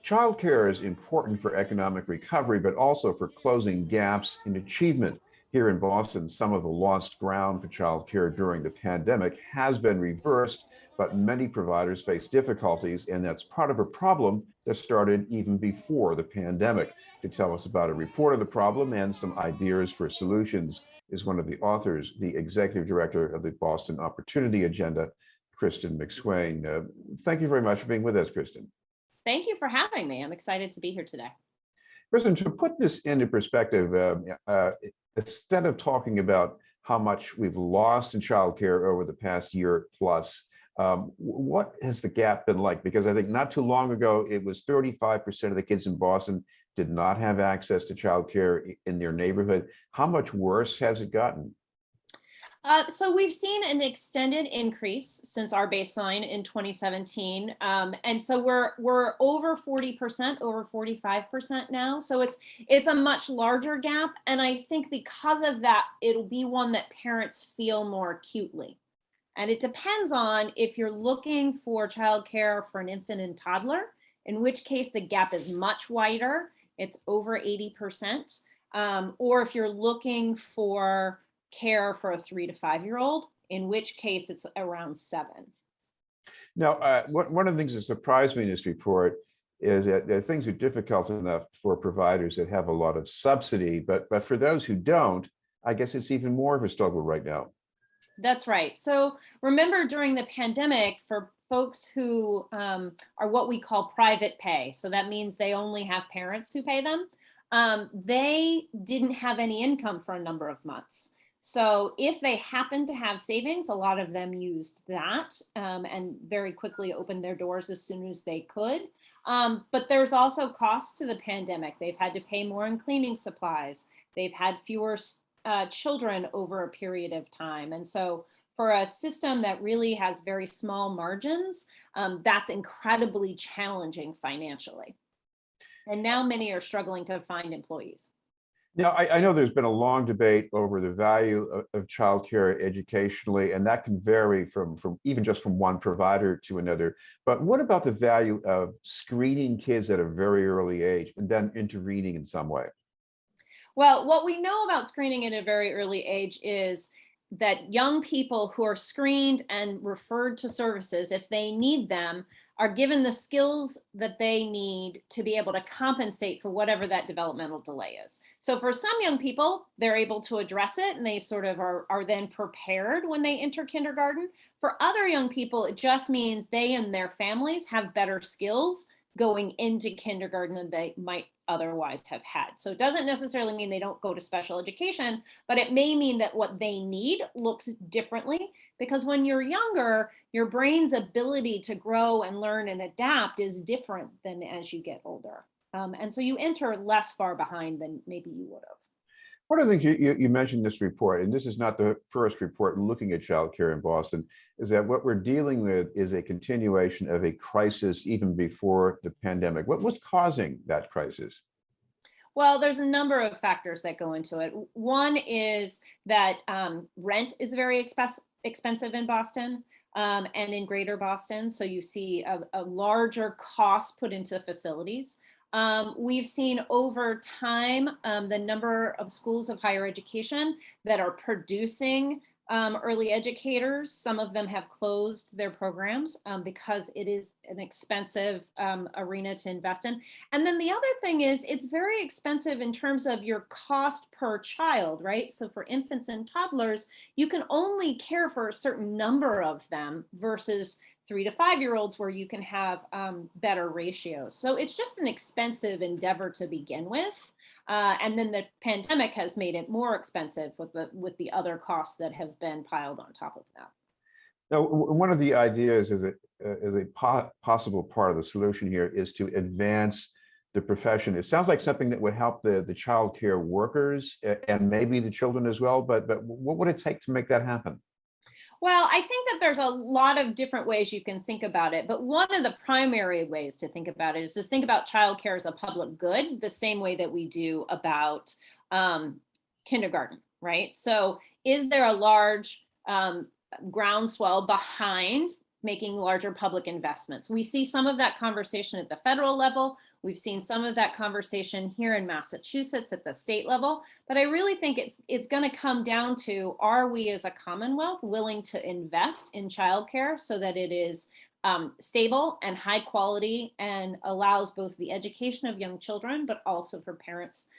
Childcare is important for economic recovery, but also for closing gaps in achievement. Here in Boston, some of the lost ground for childcare during the pandemic has been reversed, but many providers face difficulties, and that's part of a problem that started even before the pandemic. To tell us about a report of the problem and some ideas for solutions is one of the authors, the executive director of the Boston Opportunity Agenda, Kristin McSwain. Thank you very much for being with us, Kristin. Thank you for having me. I'm excited to be here today. Kristin, to put this into perspective, instead of talking about how much we've lost in childcare over the past year plus, what has the gap been like? Because I think not too long ago, it was 35% of the kids in Boston did not have access to childcare in their neighborhood. How much worse has it gotten? So we've seen an extended increase since our baseline in 2017, and so we're over 40%, over 45% now. So it's a much larger gap, and I think because of that, it'll be one that parents feel more acutely. And it depends on if you're looking for childcare for an infant and toddler, in which case the gap is much wider. It's over 80%, or if you're looking for care for a 3 to 5-year-old, in which case it's around 7. Now, one of the things that surprised me in this report is that things are difficult enough for providers that have a lot of subsidy, but for those who don't, I guess it's even more of a struggle right now. That's right. So remember, during the pandemic, for folks who are what we call private pay, so that means they only have parents who pay them, they didn't have any income for a number of months. So if they happened to have savings, a lot of them used that and very quickly opened their doors as soon as they could. But there's also costs to the pandemic. They've had to pay more in cleaning supplies. They've had fewer children over a period of time. And so for a system that really has very small margins, that's incredibly challenging financially. And now many are struggling to find employees. Now, I know there's been a long debate over the value of childcare educationally, and that can vary from even just from one provider to another. But what about the value of screening kids at a very early age and then intervening in some way? Well, what we know about screening at a very early age is that young people who are screened and referred to services, if they need them, are given the skills that they need to be able to compensate for whatever that developmental delay is. So for some young people, they're able to address it and they sort of are then prepared when they enter kindergarten. For other young people, it just means they and their families have better skills going into kindergarten than they might otherwise have had. So it doesn't necessarily mean they don't go to special education, but it may mean that what they need looks differently, because when you're younger, your brain's ability to grow and learn and adapt is different than as you get older. And so you enter less far behind than maybe you would have. One of the things you mentioned in this report, and this is not the first report looking at childcare in Boston, is that what we're dealing with is a continuation of a crisis even before the pandemic. What was causing that crisis? Well, there's a number of factors that go into it. One is that rent is very expensive in Boston and in Greater Boston. So you see a larger cost put into facilities. We've seen over time the number of schools of higher education that are producing early educators. Some of them have closed their programs because it is an expensive arena to invest in. And then the other thing is it's very expensive in terms of your cost per child, right? So for infants and toddlers, you can only care for a certain number of them versus 3 to 5-year-olds where you can have better ratios. So it's just an expensive endeavor to begin with. And then the pandemic has made it more expensive with the other costs that have been piled on top of that. Now, one of the ideas is a possible part of the solution here is to advance the profession. It sounds like something that would help the child care workers and maybe the children as well, but what would it take to make that happen? Well, I think that there's a lot of different ways you can think about it, but one of the primary ways to think about it is to think about childcare as a public good, the same way that we do about kindergarten, right? So is there a large groundswell behind making larger public investments. We see some of that conversation at the federal level. We've seen some of that conversation here in Massachusetts at the state level. But I really think it's going to come down to, are we as a Commonwealth willing to invest in childcare so that it is stable and high quality and allows both the education of young children, but also for parents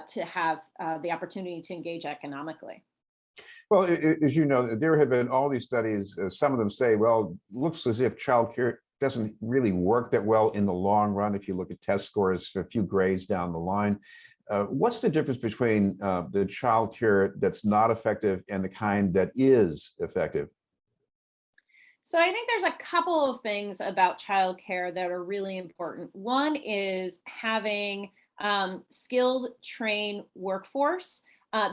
to have the opportunity to engage economically. Well, as you know, there have been all these studies. Some of them say, well, looks as if childcare doesn't really work that well in the long run if you look at test scores a few grades down the line. What's the difference between the childcare that's not effective and the kind that is effective? So I think there's a couple of things about childcare that are really important. One is having skilled, trained workforce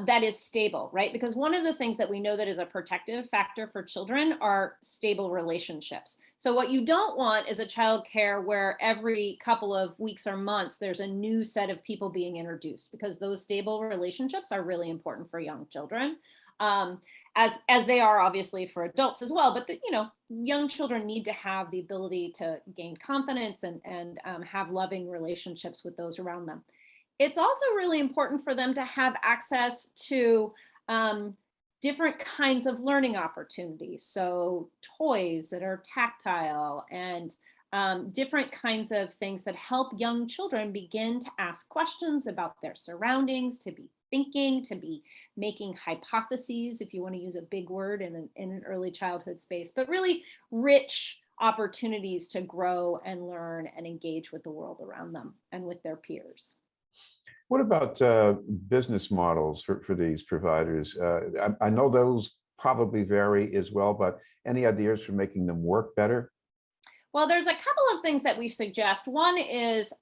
that is stable, right? Because one of the things that we know that is a protective factor for children are stable relationships. So what you don't want is a childcare where every couple of weeks or months there's a new set of people being introduced, because those stable relationships are really important for young children. As they are obviously for adults as well, but young children need to have the ability to gain confidence and have loving relationships with those around them. It's also really important for them to have access to different kinds of learning opportunities. So toys that are tactile and different kinds of things that help young children begin to ask questions about their surroundings, to be thinking, to be making hypotheses, if you want to use a big word in an early childhood space, but really rich opportunities to grow and learn and engage with the world around them and with their peers. What about business models for these providers? I know those probably vary as well, but any ideas for making them work better? Well, there's a couple of things that we suggest. One is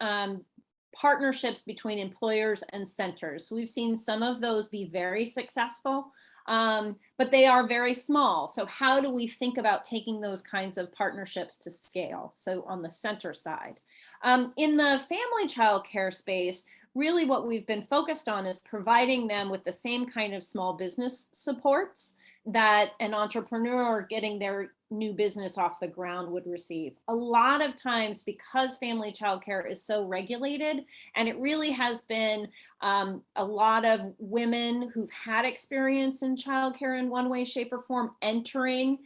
partnerships between employers and centers. We've seen some of those be very successful, but they are very small. So how do we think about taking those kinds of partnerships to scale? So on the center side. In the family child care space, really what we've been focused on is providing them with the same kind of small business supports that an entrepreneur getting their new business off the ground would receive. A lot of times, because family childcare is so regulated, and it really has been a lot of women who've had experience in childcare in one way, shape, or form entering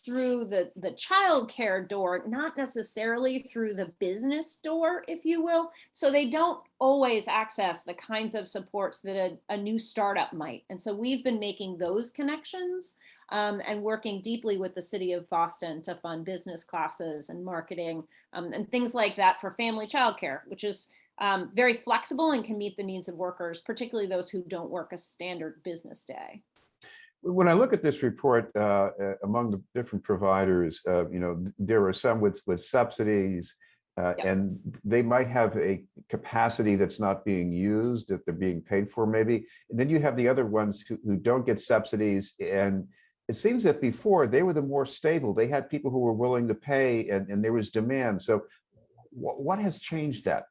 through the childcare door, not necessarily through the business door, if you will. So they don't always access the kinds of supports that a new startup might. And so we've been making those connections and working deeply with the city of Boston to fund business classes and marketing and things like that for family childcare, which is very flexible and can meet the needs of workers, particularly those who don't work a standard business day. When I look at this report, among the different providers, there are some with subsidies, and they might have a capacity that's not being used, that they're being paid for maybe. And then you have the other ones who don't get subsidies. And it seems that before they were the more stable. They had people who were willing to pay, and there was demand. So what has changed that?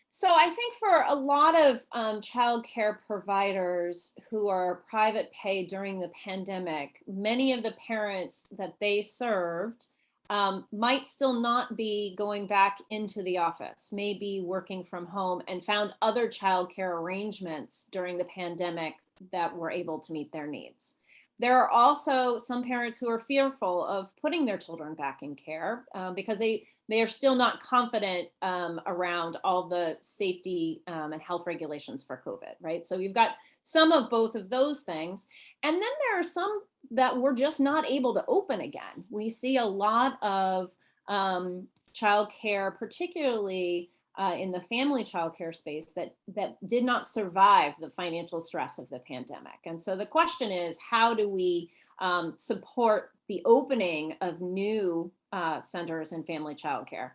So I think for a lot of childcare providers who are private pay during the pandemic, many of the parents that they served might still not be going back into the office, maybe working from home, and found other childcare arrangements during the pandemic that were able to meet their needs. There are also some parents who are fearful of putting their children back in care because they are still not confident around all the safety and health regulations for COVID, right? So you've got some of both of those things. And then there are some that we're just not able to open again. We see a lot of childcare, particularly in the family childcare space, that did not survive the financial stress of the pandemic. And so the question is, how do we support the opening of new centers in family childcare?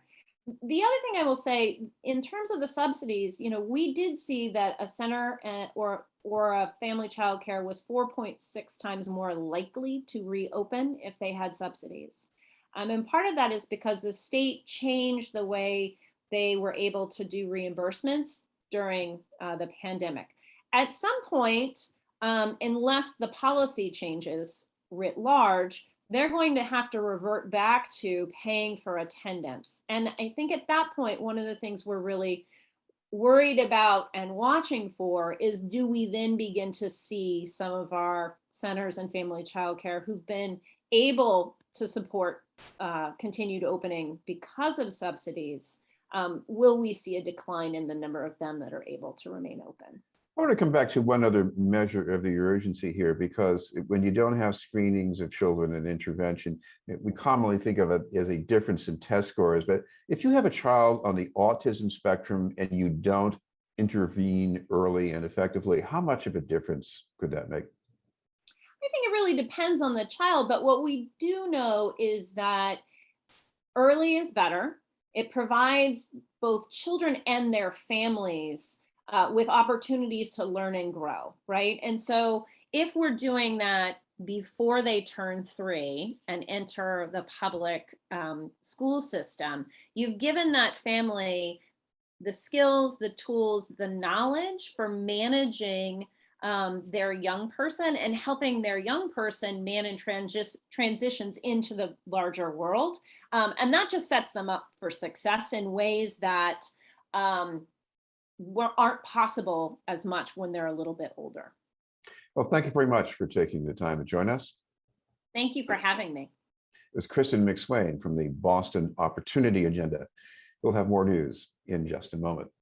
The other thing I will say, in terms of the subsidies, we did see that a center or a family childcare was 4.6 times more likely to reopen if they had subsidies. And part of that is because the state changed the way they were able to do reimbursements during the pandemic. At some point, unless the policy changes writ large, they're going to have to revert back to paying for attendance. And I think at that point, one of the things we're really worried about and watching for is, do we then begin to see some of our centers and family childcare who've been able to support continued opening because of subsidies, will we see a decline in the number of them that are able to remain open? I want to come back to one other measure of the urgency here, because when you don't have screenings of children and intervention, we commonly think of it as a difference in test scores. But if you have a child on the autism spectrum and you don't intervene early and effectively, how much of a difference could that make? I think it really depends on the child, but what we do know is that early is better. It provides both children and their families with opportunities to learn and grow, right? And so if we're doing that before they turn 3 and enter the public school system, you've given that family the skills, the tools, the knowledge for managing their young person and helping their young person manage transitions into the larger world. And that just sets them up for success in ways that aren't possible as much when they're a little bit older. Well, thank you very much for taking the time to join us. Thank you for having me. It was Kristin McSwain from the Boston Opportunity Agenda. We'll have more news in just a moment.